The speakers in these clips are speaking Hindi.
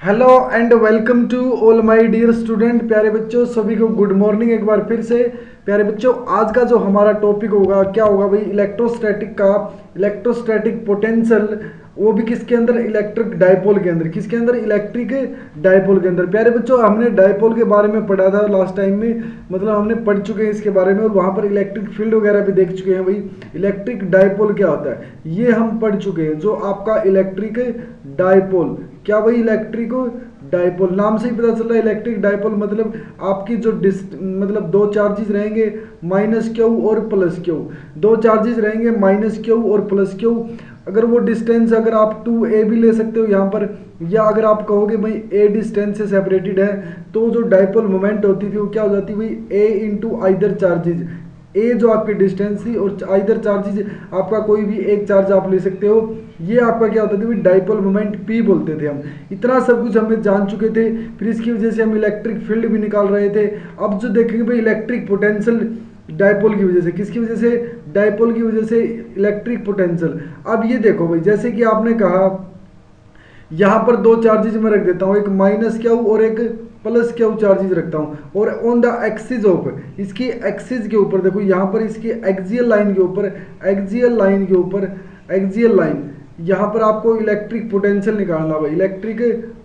Hello and welcome to all my dear student. प्यारे बच्चों, सभी को गुड मॉर्निंग एक बार फिर से। प्यारे बच्चों, आज का जो हमारा टॉपिक होगा क्या होगा भाई, इलेक्ट्रोस्टैटिक का इलेक्ट्रोस्टैटिक पोटेंशियल, वो भी किसके अंदर, इलेक्ट्रिक डायपोल के अंदर। किसके अंदर, इलेक्ट्रिक डायपोल के अंदर। प्यारे बच्चों, हमने डायपोल के बारे में पढ़ा था लास्ट टाइम में, मतलब हमने पढ़ चुके हैं इसके बारे में, और वहाँ पर इलेक्ट्रिक फील्ड वगैरह भी देख चुके हैं भाई। इलेक्ट्रिक डायपोल क्या होता है ये हम पढ़ चुके हैं। जो आपका इलेक्ट्रिक डायपोल, क्या भाई, इलेक्ट्रिक डायपोल नाम से ही पता चल रहा है। इलेक्ट्रिक डायपोल मतलब आपकी जो मतलब दो चार्जेस रहेंगे माइनस क्यू और प्लस क्यू। दो चार्जेस रहेंगे माइनस क्यू और प्लस क्यू। अगर वो डिस्टेंस, अगर आप 2a भी ले सकते हो यहाँ पर, या अगर आप कहोगे भाई a डिस्टेंस से सेपरेटेड है, तो जो डायपोल मोमेंट होती थी वो क्या हो जाती भाई, a इंटू आइदर चार्जेज। ए जो आपकी डिस्टेंस थी और आइदर चार्जेज, आपका कोई भी एक चार्ज आप ले सकते हो, ये आपका क्या होता था, डायपोल मोमेंट पी बोलते थे हम। इतना सब कुछ हमें जान चुके थे, फिर इसकी वजह से हम इलेक्ट्रिक फील्ड भी निकाल रहे थे। अब जो देखेंगे भाई, इलेक्ट्रिक पोटेंशियल डायपोल की वजह से, किसकी वजह से, डायपोल की वजह से इलेक्ट्रिक पोटेंशियल। अब ये देखो भाई, जैसे कि आपने कहा यहाँ पर दो चार्जेज मैं रख देता हूँ, एक माइनस क्यू और एक प्लस क्यू चार्जेज रखता हूँ, और ऑन द एक्सिस ऑफ, इसकी एक्सिस के ऊपर देखो, यहाँ पर इसकी एक्सियल लाइन के ऊपर, एक्सियल लाइन के ऊपर, एक्सियल लाइन, यहाँ पर आपको इलेक्ट्रिक पोटेंशियल निकालना भाई, इलेक्ट्रिक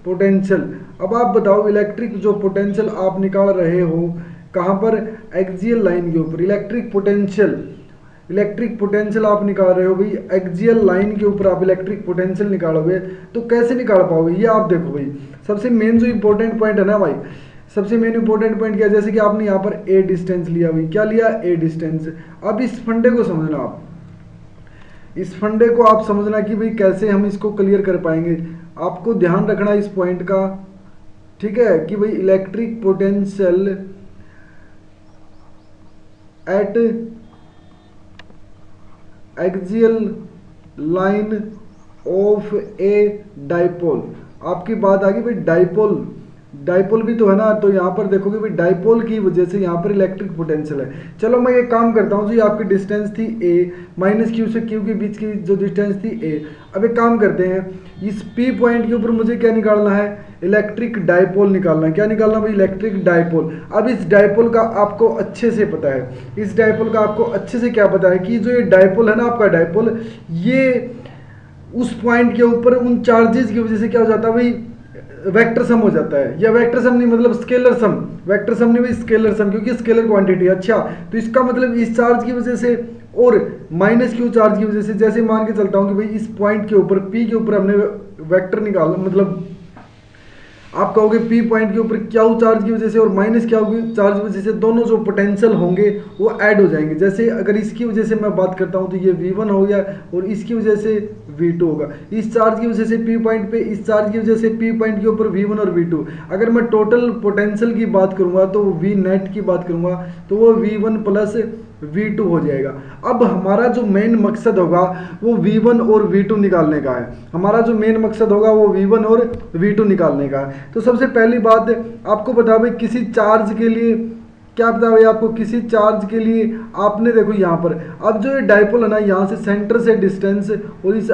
पोटेंशियल। अब आप बताओ, इलेक्ट्रिक जो पोटेंशियल आप निकाल रहे हो कहाँ पर, एक्सियल लाइन के ऊपर इलेक्ट्रिक पोटेंशियल। इलेक्ट्रिक पोटेंशियल आप निकाल रहे हो भाई, एक्सियल लाइन के ऊपर आप इलेक्ट्रिक पोटेंशियल निकालोगे, तो कैसे निकाल पाओगे ये आप देखो भाई। सबसे मेन जो इंपॉर्टेंट पॉइंट है ना भाई, सबसे मेन इंपॉर्टेंट पॉइंट क्या है, जैसे कि आपने यहाँ पर ए डिस्टेंस लिया भाई, क्या लिया, ए डिस्टेंस। अब इस फंडे को समझना आप, इस फंडे को आप समझना कि भाई कैसे हम इसको क्लियर कर पाएंगे। आपको ध्यान रखना इस पॉइंट का, ठीक है, कि भाई electric potential eight axial line of A dipole. आपकी बात आ गई भाई, डायपोल, डायपोल भी तो है ना, तो यहाँ पर देखोगे भाई डायपोल की वजह से यहाँ पर इलेक्ट्रिक पोटेंशियल है। चलो मैं ये काम करता हूँ जी, आपकी डिस्टेंस थी ए, माइनस क्यू से क्यू के बीच की जो डिस्टेंस थी ए। अब एक काम करते हैं, इस पी पॉइंट के ऊपर मुझे क्या निकालना है, इलेक्ट्रिक डायपोल निकालना है। क्या निकालना भाई, इलेक्ट्रिक डायपोल। अब इस डायपोल का आपको अच्छे से पता है, इस डायपोल का आपको अच्छे से क्या पता है कि जो ये डायपोल है ना आपका डायपोल, ये उस पॉइंट के ऊपर उन चार्जेस की वजह से क्या हो जाता है भाई, वेक्टर सम हो जाता है। या वेक्टर सम नहीं, मतलब स्केलर सम, वेक्टर सम नहीं भाई, स्केलर सम, क्योंकि स्केलर क्वांटिटी। अच्छा, तो इसका मतलब इस चार्ज की वजह से और माइनस क्यू चार्ज की वजह से, जैसे मान के चलता हूँ कि भाई इस पॉइंट के ऊपर पी के ऊपर हमने वेक्टर निकाला, मतलब आप कहोगे पी पॉइंट के ऊपर क्यू चार्ज की वजह से और माइनस क्यू चार्ज की वजह से दोनों जो पोटेंशियल होंगे वो ऐड हो जाएंगे। जैसे अगर इसकी वजह से मैं बात करता हूँ तो ये V1 हो गया, और इसकी वजह से V2 होगा। इस चार्ज की वजह से पी पॉइंट पे, इस चार्ज की वजह से पी पॉइंट के ऊपर V1 और V2। अगर मैं टोटल पोटेंशियल की बात करूँगा, तो V नेट की बात करूँगा, तो वो V1 प्लस V2 हो जाएगा। अब हमारा जो मेन मकसद होगा वो V1 और V2 निकालने का है। हमारा जो मेन मकसद होगा वो V1 और V2 निकालने का है। तो सबसे पहली बात आपको बता भाई, किसी चार्ज के लिए क्या पता भाई आपको, किसी चार्ज के लिए आपने देखो यहाँ पर, अब जो ये डायपोल है ना, यहाँ से सेंटर से डिस्टेंस और इस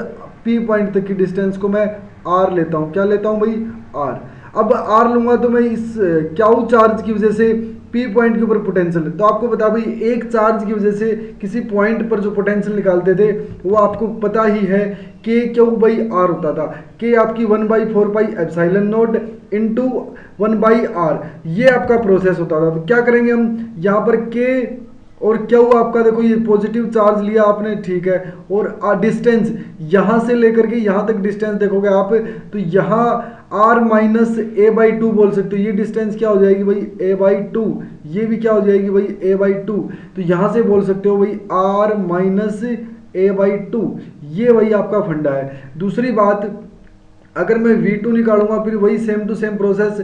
P पॉइंट तक की डिस्टेंस को मैं R लेता हूँ। क्या लेता हूँ भाई, R। अब R लूंगा तो मैं इस क्यू चार्ज की वजह से पी पॉइंट के ऊपर पोटेंशियल, तो आपको बता भाई एक चार्ज की वजह से किसी पॉइंट पर जो पोटेंशियल निकालते थे वो आपको पता ही है, के क्यू बाई आर होता था। के आपकी 1/4 pi epsilon not into 1/r, ये आपका प्रोसेस होता था। तो क्या करेंगे हम, यहाँ पर के और क्यू आपका देखो, ये पॉजिटिव चार्ज लिया आपने, ठीक है, और डिस्टेंस यहाँ से लेकर के यहाँ तक डिस्टेंस देखोगे आप, तो यहाँ r माइनस a/2 बोल सकते हो। ये डिस्टेंस क्या हो जाएगी भाई, a/2। ये भी क्या हो जाएगी भाई, a/2। तो यहाँ से बोल सकते हो भाई r माइनस a/2। ये वही आपका फंडा है। दूसरी बात, अगर मैं V2 निकालूंगा, फिर वही सेम टू सेम प्रोसेस,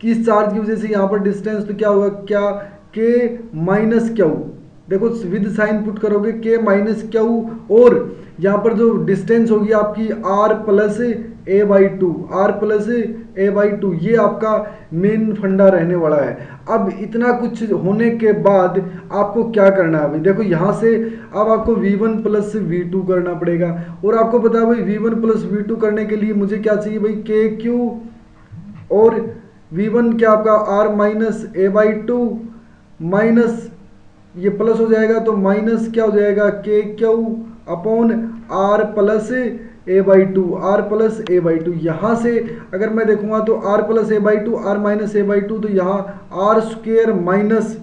किस चार्ज की वजह से यहाँ पर डिस्टेंस, तो क्या होगा, क्या K माइनस क्यू, देखो विद साइन पुट करोगे K माइनस क्यू, और यहाँ पर जो डिस्टेंस होगी आपकी R plus a/2, R plus a/2, ये आपका मेन फंडा रहने वाला है। अब इतना कुछ होने के बाद आपको क्या करना है भाई, देखो यहाँ से अब आपको V1 प्लस V2 करना पड़ेगा, और आपको पता है भाई V1 प्लस V2 करने के लिए मुझे क्या चाहिए भाई, और V1 क्या आपका R minus A by two minus ये प्लस हो जाएगा तो माइनस क्या हो जाएगा K Q upon R plus A by two, R plus A by two. यहाँ से अगर मैं देखूंगा तो R plus A by two, R minus A by two, तो यहाँ R square minus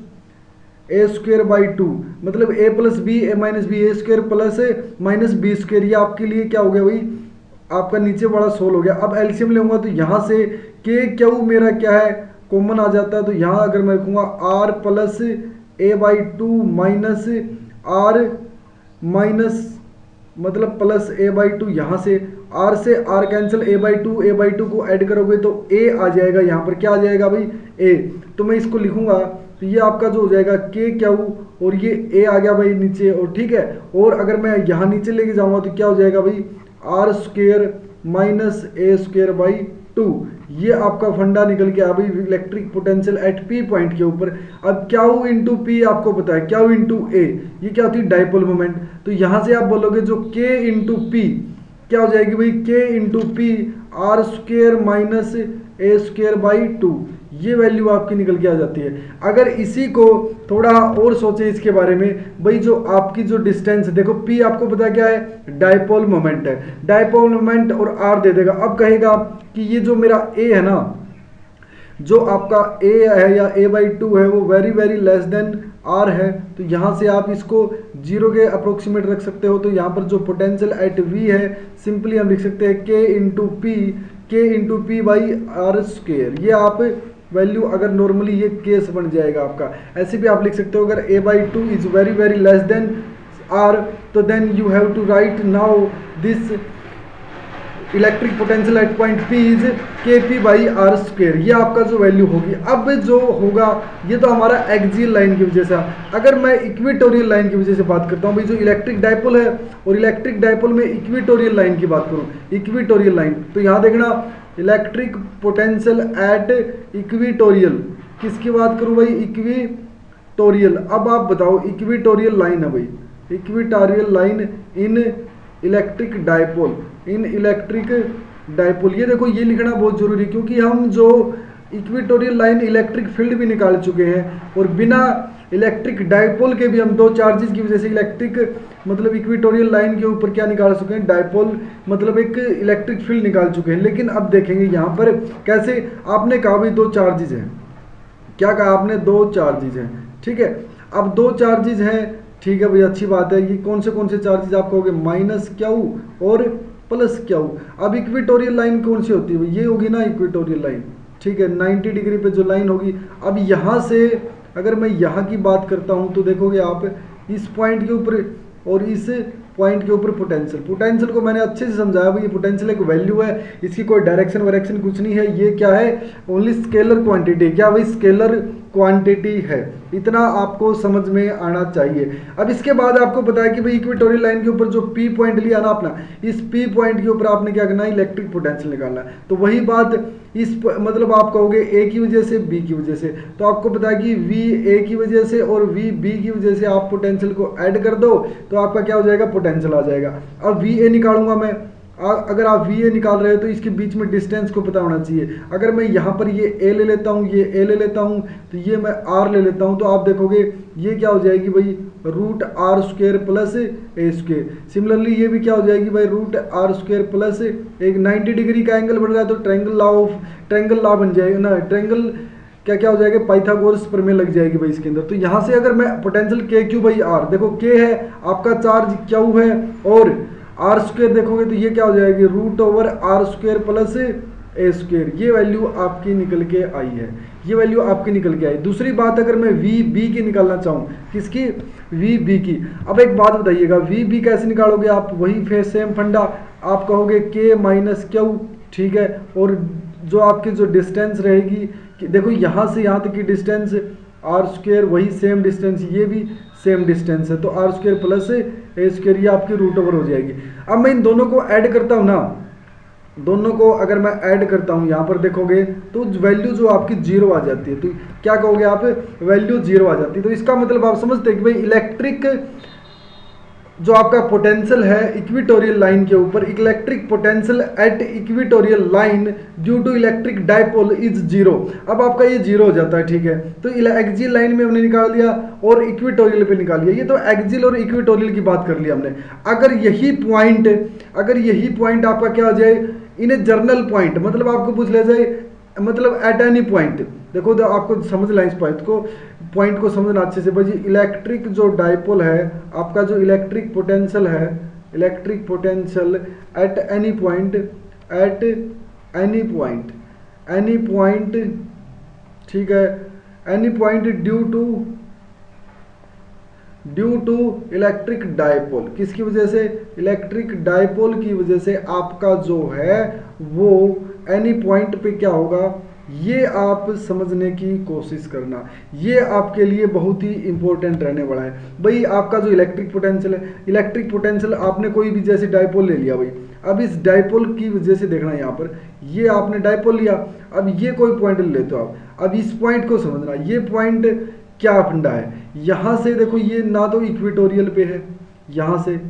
A square by two, मतलब A plus B A minus B, A square plus minus B square. ये आपके लिए क्या हो गया भाई, आपका नीचे बड़ा सोल हो गया। अब एलसीएम लूंगा तो यहाँ से के क्यू मेरा क्या है कॉमन आ जाता है, तो यहाँ अगर मैं रखूंगा r plus A by two minus r minus मतलब प्लस ए बाई टू, यहाँ से r cancel, a by two को ऐड करोगे तो ए आ जाएगा, यहाँ पर क्या आ जाएगा भाई ए। तो मैं इसको लिखूंगा तो ये आपका जो हो जाएगा के क्यू और ये ए आ गया भाई नीचे, और ठीक है। और अगर मैं यहाँ नीचे लेके जाऊंगा तो क्या हो जाएगा भाई r square minus A square by two. ये आपका फंडा निकल के आ भाई electric potential at P point के ऊपर। अब क्यू इंटू पी आपको पता है, क्यू इंटू ए ये क्या होती है डाइपोल मोमेंट। तो यहाँ से आप बोलोगे जो के इंटू पी क्या हो जाएगी भाई के into P R square minus A square by two, ये वैल्यू आपकी निकल के आ जाती है। अगर इसी को थोड़ा और सोचें इसके बारे में भाई, जो आपकी जो डिस्टेंस देखो पी आपको पता क्या है डाइपोल मोमेंट है, डाइपोल मोमेंट और आर दे देगा। अब कहेगा कि ये जो मेरा ए है ना, जो आपका ए है या ए बाई टू है वो very very less than r है, तो यहाँ से आप इसको जीरो के अप्रोक्सीमेट रख सकते हो। तो यहाँ पर जो पोटेंशियल एट वी है सिंपली हम लिख सकते हैं k into P by are square. ये आप वैल्यू अगर नॉर्मली ये केस बन जाएगा आपका। ऐसे भी आप लिख सकते हो अगर A by two is very very less than R, तो then you have to write now this electric potential at point P is K P by are square. ये आपका जो वैल्यू होगी। अब जो होगा ये तो हमारा एक्सियल लाइन की वजह से। अगर मैं इक्वेटोरियल लाइन की वजह से बात करता हूँ भाई, जो इलेक्ट्रिक डाइपोल है और इलेक्ट्रिक डाइपोल में इक्वेटोरियल लाइन की बात करूँ, इक्वेटोरियल लाइन, तो यहाँ देखना इलेक्ट्रिक पोटेंशियल एट इक्वेटोरियल, किसकी बात करूँ भाई इक्वेटोरियल। अब आप बताओ इक्वेटोरियल लाइन है भाई, equatorial line in electric dipole, in electric dipole. ये देखो ये लिखना बहुत जरूरी है क्योंकि हम जो इक्वेटोरियल लाइन इलेक्ट्रिक फील्ड भी निकाल चुके हैं और बिना इलेक्ट्रिक डाइपोल के भी हम दो चार्जेस की वजह से इलेक्ट्रिक मतलब इक्वेटोरियल लाइन के ऊपर क्या निकाल चुके हैं डाइपोल मतलब एक इलेक्ट्रिक फील्ड निकाल चुके हैं। लेकिन अब देखेंगे यहाँ पर कैसे। आपने कहा भाई दो चार्जेस हैं, क्या कहा आपने दो चार्जेस हैं, ठीक है। अब दो चार्जेस हैं, ठीक है भाई अच्छी बात है। ये कौन से चार्जेस आप कहोगे माइनस क्यू और प्लस क्यू। अब इक्वेटोरियल लाइन कौन सी होती है भाई, ये होगी ना इक्वेटोरियल लाइन, ठीक है 90 डिग्री पे जो लाइन होगी। अब यहाँ से अगर मैं यहाँ की बात करता हूँ तो देखोगे आप इस पॉइंट के ऊपर और इस पॉइंट के ऊपर पोटेंशियल को मैंने अच्छे से समझाया भाई। ये पोटेंशियल एक वैल्यू है, इसकी कोई डायरेक्शन वायरेक्शन कुछ नहीं है। ये क्या है ओनली स्केलर क्वांटिटी, क्या भाई स्केलर क्वांटिटी है, इतना आपको समझ में आना चाहिए। अब इसके बाद आपको पता है कि भाई इक्वेटोरियल लाइन के ऊपर जो पी पॉइंट लिया ना अपना, इस पी पॉइंट के ऊपर आपने क्या करना है इलेक्ट्रिक पोटेंशियल निकालना है। तो वही बात इस मतलब आप कहोगे ए की वजह से बी की वजह से, तो आपको पता है कि वी ए की वजह से और वी बी की वजह से आप पोटेंशियल को ऐड कर दो तो आपका क्या हो जाएगा पोटेंशियल आ जाएगा। अब वी ए निकालूंगा मैं, अगर आप वी ए निकाल रहे हो तो इसके बीच में डिस्टेंस को पता होना चाहिए। अगर मैं यहाँ पर ये ए ले लेता हूँ, ये ए ले लेता हूँ, तो ये मैं आर ले लेता हूँ, तो आप देखोगे ये क्या हो जाएगी भाई root r square plus a square. Similarly ये भी क्या हो जाएगी भाई रूट आर स्क्वेयर प्लस एक 90 डिग्री का एंगल बन रहा है तो ट्रायंगल लॉ बन जाएगा ना, ट्रायंगल क्या हो जाएगा पाइथागोरस प्रमेय लग जाएगी भाई इसके अंदर। तो यहाँ से अगर मैं पोटेंशियल के क्यू बाई आर, देखो के है आपका चार्ज क्यू है और आर स्क्वेयर देखोगे तो ये क्या हो जाएगी root over r square plus a square. ये वैल्यू आपकी निकल के आई है, ये वैल्यू आपकी निकल के आई। दूसरी बात अगर मैं वी बी की निकालना चाहूँ, किसकी वी बी की। अब एक बात बताइएगा वी बी कैसे निकालोगे आप, वही फिर सेम फंडा, आप कहोगे के माइनस क्यू, ठीक है। और जो आपकी जो डिस्टेंस रहेगी देखो यहाँ से यहाँ तक की डिस्टेंस आर स्क्वेयर, वही सेम डिस्टेंस ये भी सेम डिस्टेंस है, तो r square plus a square ये आपकी रूट ओवर हो जाएगी। अब मैं इन दोनों को ऐड करता हूँ ना, दोनों को अगर मैं ऐड करता हूँ यहाँ पर देखोगे तो वैल्यू जो आपकी जीरो आ जाती है। तो क्या कहोगे आप वैल्यू जीरो आ जाती है। तो इसका मतलब आप समझते हैं कि भाई इलेक्ट्रिक जो आपका पोटेंशियल है इक्वेटोरियल लाइन के ऊपर, electric potential at equatorial line due to electric dipole is zero. अब आपका ये जीरो हो जाता है, ठीक है। तो एक्सियल लाइन में हमने निकाल दिया और इक्वेटोरियल पे निकाल लिया। ये तो एक्सियल और इक्वेटोरियल की बात कर लिया हमने। अगर यही पॉइंट आपका क्या हो जाए, इन ए जर्नल पॉइंट, मतलब आपको पूछ लिया जाए मतलब एट एनी पॉइंट, देखो तो आपको समझ लें इस पॉइंट को समझना अच्छे से भाई। इलेक्ट्रिक जो डाइपोल है आपका, जो इलेक्ट्रिक पोटेंशियल है, electric potential at any point, ठीक है, any point due to electric dipole, किसकी वजह से, इलेक्ट्रिक डाइपोल की वजह से आपका जो है वो एनी पॉइंट पे क्या होगा, ये आप समझने की कोशिश करना। ये आपके लिए बहुत ही इंपॉर्टेंट रहने वाला है भाई। आपका जो इलेक्ट्रिक पोटेंशियल है, इलेक्ट्रिक पोटेंशियल आपने कोई भी जैसे डाइपोल ले लिया भाई, अब इस डाइपोल की वजह से देखना यहाँ पर, ये आपने डाइपोल लिया, अब ये कोई पॉइंट ले लेते हो आप, अब इस पॉइंट को समझना, ये पॉइंट क्या फंडा है, यहाँ से देखो ये ना तो इक्वेटोरियल पे है यहाँ से,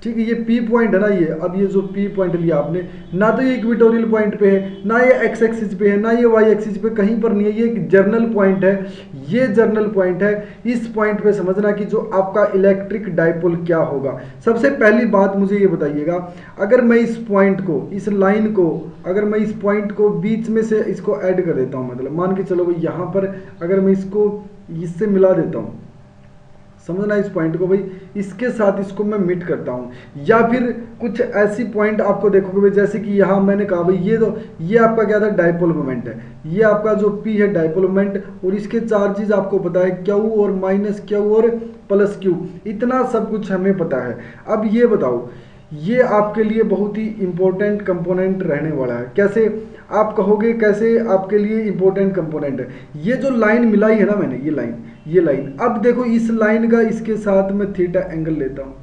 ठीक है, ये पी पॉइंट है ना ये, अब ये जो पी पॉइंट लिया आपने, ना तो ये इक्वेटोरियल पॉइंट पे है, ना ये एक्स एक्सिस पे है, ना ये वाई एक्सिस पे, कहीं पर नहीं है, ये एक जर्नल पॉइंट है, ये जर्नल पॉइंट है। इस पॉइंट पे समझना कि जो आपका इलेक्ट्रिक डाइपोल क्या होगा। सबसे पहली बात मुझे ये बताइएगा, अगर मैं इस पॉइंट को, इस लाइन को, अगर मैं इस पॉइंट को बीच में से इसको ऐड कर देता हूँ, मतलब मान के चलो भाई यहाँ पर अगर मैं इसको इससे मिला देता हूँ, समझना इस पॉइंट को भाई, इसके साथ इसको मैं मिट करता हूँ, या फिर कुछ ऐसी पॉइंट आपको देखोगे भाई, जैसे कि यहाँ मैंने कहा भाई ये आपका क्या था, डाइपोल मोमेंट है, ये आपका जो P है डाइपोल मोमेंट, और इसके चार्जेस आपको पता है Q और माइनस Q और प्लस Q, इतना सब कुछ हमें पता है। अब ये बताओ, ये आपके लिए बहुत ही इंपॉर्टेंट कंपोनेंट रहने वाला है। कैसे आप कहोगे, कैसे आपके लिए इंपॉर्टेंट कंपोनेंट है, ये जो लाइन मिलाई है ना मैंने, ये लाइन, अब देखो इस लाइन का इसके साथ मैं थीटा एंगल लेता हूँ,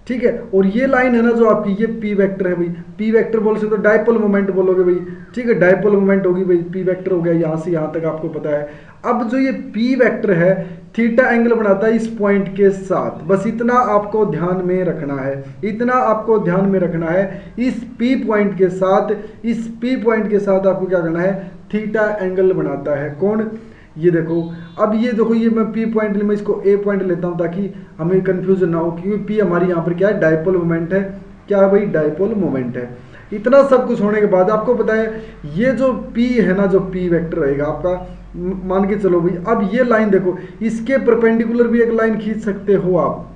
ठीक है, और ये लाइन है ना जो आपकी, ये पी वेक्टर है भाई, पी वेक्टर बोल सकते हो, डाइपोल मोमेंट बोलोगे भाई, ठीक है, डाइपोल मोमेंट होगी भाई, पी वेक्टर हो गया, यहाँ से यहाँ तक आपको पता है। अब जो ये पी वेक्टर है थीटा एंगल बनाता है इस पॉइंट के साथ, बस इतना आपको ध्यान में रखना है, इतना आपको ध्यान में रखना है। इस पी पॉइंट के साथ, इस पी पॉइंट के साथ आपको क्या करना है, थीटा एंगल बनाता है कौन, ये देखो। अब ये देखो, ये मैं पी पॉइंट, मैं इसको ए पॉइंट लेता हूँ ताकि हमें कंफ्यूजन ना हो, क्योंकि पी हमारी यहाँ पर क्या है, डाइपोल मोमेंट है, क्या है भाई, डाइपोल मोमेंट है। इतना सब कुछ होने के बाद आपको पता है ये जो पी है ना, जो पी वेक्टर रहेगा आपका, मान के चलो भाई, अब ये लाइन देखो, इसके परपेंडिकुलर भी एक लाइन खींच सकते हो आप।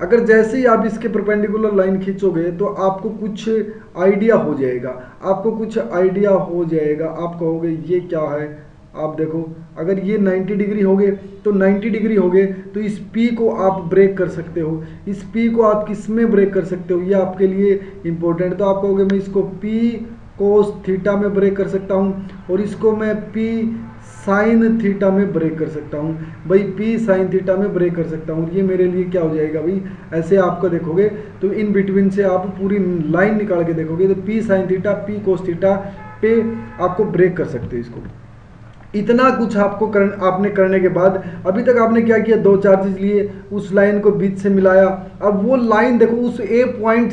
अगर जैसे ही आप इसके परपेंडिकुलर लाइन खींचोगे तो आपको कुछ आइडिया हो जाएगा, आपको कुछ आइडिया हो जाएगा, आप कहोगे ये क्या है। आप देखो, अगर ये 90 डिग्री हो गए तो 90 डिग्री हो गए तो इस P को आप ब्रेक कर सकते हो, इस P को आप किस में ब्रेक कर सकते हो, ये आपके लिए इंपॉर्टेंट। तो आप कहोगे मैं इसको P कोस थीटा में ब्रेक कर सकता हूँ, और इसको मैं P साइन थीटा में ब्रेक कर सकता हूँ भाई, P साइन थीटा में ब्रेक कर सकता हूँ। ये मेरे लिए क्या हो जाएगा भाई, ऐसे आपको देखोगे तो इन बिटवीन से आप पूरी लाइन निकाल के देखोगे तो P sine theta, P cos theta पे आपको ब्रेक कर सकते हो इसको। इतना कुछ आपको आपने करने के बाद अभी तक आपने क्या किया, दो चार चीज लिए, उस लाइन को बीच से मिलाया। अब वो लाइन देखो, उस ए पॉइंट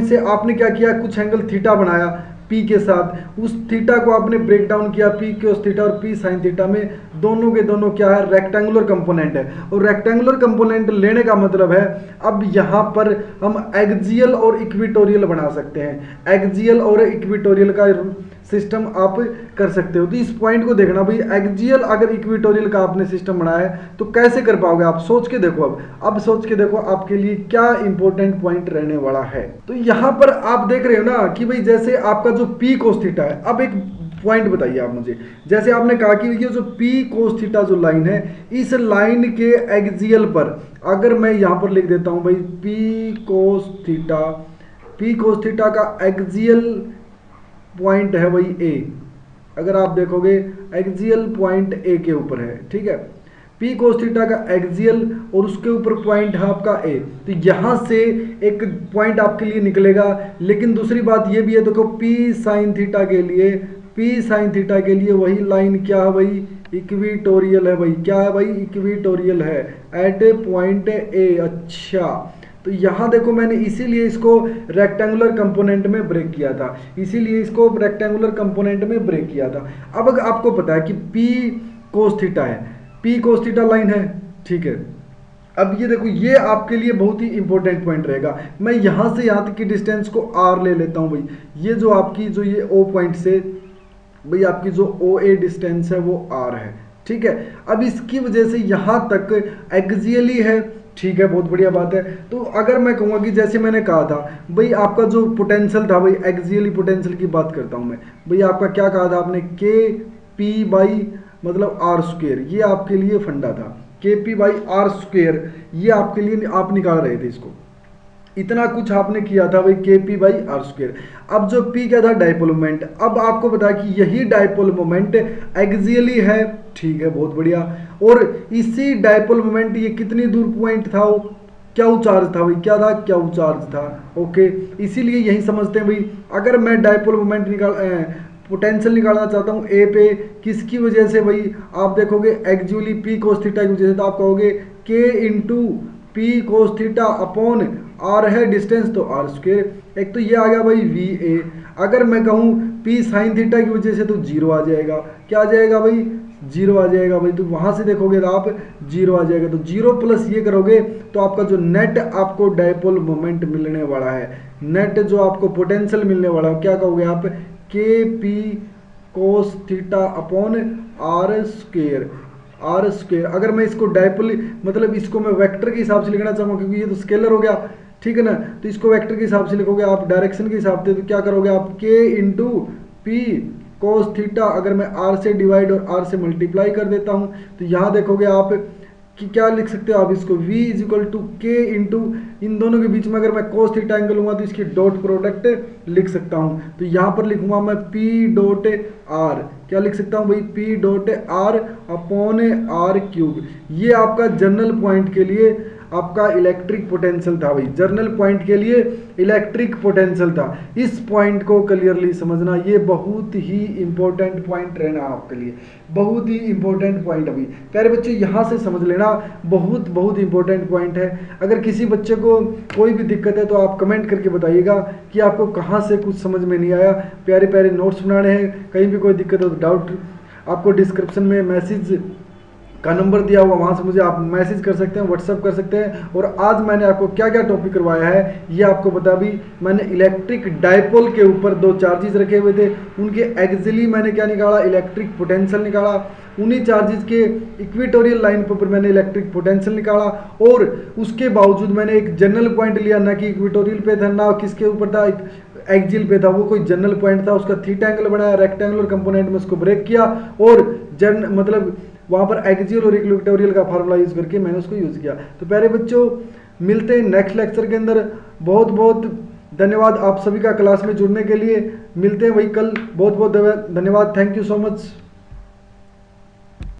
से आपने क्या किया, कुछ एंगल थीटा बनाया P के साथ, उस थीटा को आपने ब्रेक डाउन किया P कोस थीटा और P साइन थीटा में, दोनों के दोनों क्या है, रेक्टेंगुलर कंपोनेंट है। और रेक्टेंगुलर कंपोनेंट लेने का मतलब है अब यहाँ पर हम एक्सियल और इक्वेटोरियल बना सकते हैं, एक्सियल और इक्वेटोरियल का सिस्टम आप कर सकते हो। तो इस पॉइंट को देखना भाई, एक्सियल अगर इक्वेटोरियल का आपने सिस्टम बनाया है तो कैसे कर पाओगे, आप सोच के देखो। अब सोच के देखो आपके लिए क्या इंपॉर्टेंट पॉइंट रहने वाला है। तो यहाँ पर आप देख रहे हो ना कि भाई जैसे आपका जो P कोस थीटा है, अब एक पॉइंट बताइए आप मुझे, जैसे आपने कहा कि ये जो P कोस थीटा जो लाइन है, इस लाइन के एक्सियल पर अगर मैं यहाँ पर लिख देता हूँ भाई P कोस थीटा का एक्सियल पॉइंट है वही A, अगर आप देखोगे एक्सियल पॉइंट A के ऊपर है, ठीक है, P कोस थीटा का एक्सियल और उसके ऊपर पॉइंट है आपका A। तो यहाँ से एक पॉइंट आपके लिए निकलेगा। लेकिन दूसरी बात ये भी है, देखो P साइन थीटा के लिए वही लाइन क्या है भाई, इक्विटोरियल है भाई, क्या है भाई, इक्विटोरियल है एट ए पॉइंट ए। अच्छा, तो यहाँ देखो मैंने इसीलिए इसको रेक्टेंगुलर कंपोनेंट में ब्रेक किया था, इसीलिए इसको रेक्टेंगुलर कंपोनेंट में ब्रेक किया था। अब अगर आपको पता है कि P cos थीटा है, P cos थीटा लाइन है, ठीक है। अब ये देखो, ये आपके लिए बहुत ही इंपॉर्टेंट पॉइंट रहेगा। मैं यहाँ से यहाँ तक की डिस्टेंस को R ले लेता हूँ भाई, ये जो आपकी जो ये O पॉइंट से भाई आपकी जो OA डिस्टेंस है वो R है, ठीक है। अब इसकी वजह से यहाँ तक एक्सियली है, ठीक है, बहुत बढ़िया बात है। तो अगर मैं कहूँगा कि जैसे मैंने कहा था भाई आपका जो पोटेंशियल था भाई, एक्सियली पोटेंशियल की बात करता हूँ मैं भाई, आपका क्या कहा था आपने, KP मतलब R², ये आपके लिए फंडा था, KP/R², ये आपके लिए आप निकाल रहे थे इसको, इतना कुछ आपने किया था भाई KP/R²। अब जो P क्या था, डाइपोल मोमेंट। अब आपको पता कि यही डाइपोल मोमेंट एक्सियली है, ठीक है, बहुत बढ़िया। और इसी डाइपोल मोमेंट ये कितनी दूर पॉइंट था, क्यू चार्ज था भाई, क्या था, क्यू चार्ज था, ओके। इसीलिए यही समझते हैं भाई, अगर मैं डाइपोल मोमेंट पोटेंशियल निकालना चाहता हूँ ए पे, किसकी वजह से भाई, आप देखोगे एक्चुअली P cos थीटा की वजह से, तो आप कहोगे K into P cos theta upon R है डिस्टेंस तो R²। एक तो ये आ गया भाई VA। अगर मैं कहूँ P sin थीटा की वजह से तो 0 आ जाएगा, क्या आ जाएगा भाई, 0 आ जाएगा भाई। तो वहाँ से देखोगे तो आप 0 आ जाएगा, तो 0 प्लस ये करोगे तो आपका जो नेट आपको डाइपोल मोमेंट मिलने वाला है, नेट जो आपको पोटेंशियल मिलने वाला है, क्या कहोगे आप, KP cos theta upon R²। अगर मैं इसको डाइपोल मतलब इसको मैं वेक्टर के हिसाब से लिखना चाहूँगा, क्योंकि ये तो स्केलर हो गया, ठीक है ना, तो इसको वेक्टर के हिसाब से लिखोगे आप, डायरेक्शन के हिसाब से, तो क्या करोगे आप, K into P cos theta, अगर मैं R से डिवाइड और R से मल्टीप्लाई कर देता हूँ, तो यहाँ देखोगे आप कि क्या लिख सकते हो आप इसको, V is equal to K into, इन दोनों के बीच में अगर मैं cos थीटा एंगल लूँगा तो इसकी डॉट प्रोडक्ट लिख सकता हूँ। तो यहाँ पर लिखूंगा मैं P डॉट R, क्या लिख सकता हूँ भाई, P dot R upon R²। ये आपका जनरल पॉइंट के लिए आपका इलेक्ट्रिक पोटेंशियल था भाई, जर्नल पॉइंट के लिए इलेक्ट्रिक पोटेंशियल था। इस पॉइंट को क्लियरली समझना, ये बहुत ही इंपॉर्टेंट पॉइंट रहना आपके लिए, बहुत ही इंपॉर्टेंट पॉइंट अभी प्यारे बच्चे यहाँ से समझ लेना, बहुत बहुत इंपॉर्टेंट पॉइंट है। अगर किसी बच्चे को कोई भी दिक्कत है तो आप कमेंट करके बताइएगा कि आपको कहाँ से कुछ समझ में नहीं आया। प्यारे प्यारे नोट्स बनाने हैं, कहीं भी कोई दिक्कत हो तो डाउट आपको डिस्क्रिप्शन में मैसेज का नंबर दिया हुआ, वहाँ से मुझे आप मैसेज कर सकते हैं, व्हाट्सअप कर सकते हैं। और आज मैंने आपको क्या क्या टॉपिक करवाया है ये आपको बता भी, मैंने इलेक्ट्रिक डाइपोल के ऊपर 2 चार्जेस रखे हुए थे, उनके एक्सियली मैंने क्या निकाला, इलेक्ट्रिक पोटेंशियल निकाला। उन्हीं चार्जेस के इक्वेटोरियल लाइन पर मैंने इलेक्ट्रिक पोटेंशियल निकाला, और उसके बावजूद मैंने एक जनरल पॉइंट लिया, ना कि इक्वेटोरियल पे था ना किसके ऊपर था, एक्सियल पे था, वो कोई जनरल पॉइंट था, उसका थीटा एंगल बनाया, रेक्टेंगुलर कंपोनेंट में उसको ब्रेक किया, और मतलब वहाँ पर एक्सियल और इक्वेटोरियल का फार्मूला यूज़ करके मैंने उसको यूज़ किया। तो प्यारे बच्चों, मिलते हैं नेक्स्ट लेक्चर के अंदर। बहुत बहुत धन्यवाद आप सभी का क्लास में जुड़ने के लिए, मिलते हैं वही कल। बहुत बहुत धन्यवाद, थैंक यू सो मच।